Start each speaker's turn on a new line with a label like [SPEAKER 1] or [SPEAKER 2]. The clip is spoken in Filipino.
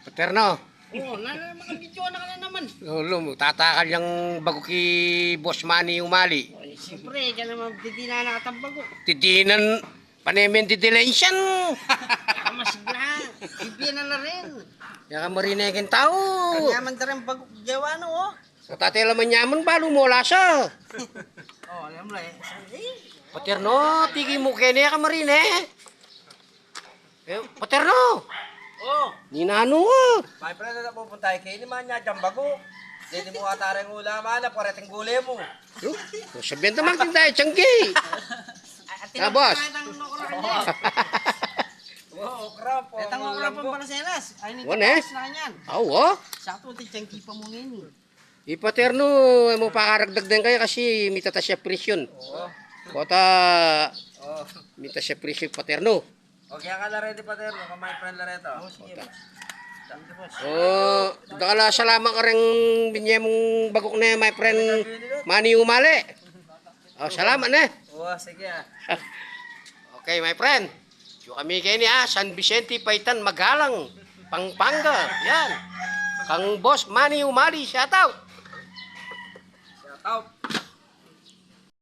[SPEAKER 1] Paterno.
[SPEAKER 2] Oo, mga video na ka na naman.
[SPEAKER 1] Lolo, tatakal yung bago ki Boss Manny umali.
[SPEAKER 2] Ay, siyempre, ka naman hindi na nakatambago.
[SPEAKER 1] Tidinan, panemen tidilensiyan.
[SPEAKER 2] Masigla, bibina na rin.
[SPEAKER 1] Yan ka marinegin tao.
[SPEAKER 2] Kanyaman na rin bago gawa no, oh.
[SPEAKER 1] Sa tatay laman yaman, balo mo lasa.
[SPEAKER 2] Oh, alam mo eh.
[SPEAKER 1] Paterno, tigi mo kene ka marine. Paterno,
[SPEAKER 3] Oh,
[SPEAKER 1] ninano ko.
[SPEAKER 3] my friend na pupunta kayo ni man niya bago. Hindi mo atarang ulaman na pareting gulay mo.
[SPEAKER 1] Sabihin naman din tayo, tiyanggi. Ah, boss.
[SPEAKER 3] Oh, okra po.
[SPEAKER 2] Etang okra pa para sa elas. Ay, nito
[SPEAKER 1] Wane?
[SPEAKER 2] na kanyan.
[SPEAKER 1] Oo.
[SPEAKER 2] Sakto, tiyangki pa mo ngayon.
[SPEAKER 1] Ipaterno, mo pakaragdag din kayo kasi mitata siya presyon.
[SPEAKER 3] Oo.
[SPEAKER 1] Kota,
[SPEAKER 3] Oh.
[SPEAKER 1] mita siya presyon paterno.
[SPEAKER 3] Okay ka na ready pa tayo, my friend Lareto.
[SPEAKER 2] Oh, sige.
[SPEAKER 1] Oh, dakala salamat ka rin binye mong bagok na my friend Manny umali. Oh, salamat na.
[SPEAKER 3] Oh, sige ah.
[SPEAKER 1] Okay, my friend. Yung kami kayo niya, San Vicente, Paitan, Magalang, Pampanga. Yan. Kang Boss Manny umali, shout out.
[SPEAKER 3] Shout out.